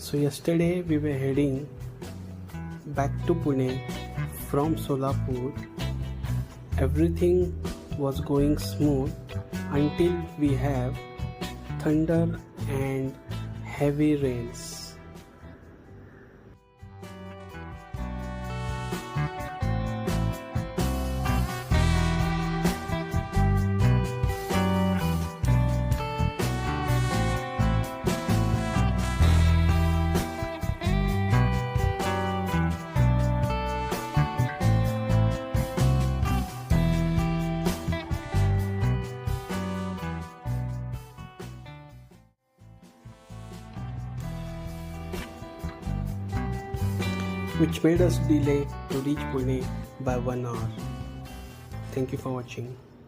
So yesterday we were heading back to Pune from Solapur. Everything was going smooth until we have thunder and heavy rains. Which made us delay to reach Pune by 1 hour. Thank you for watching.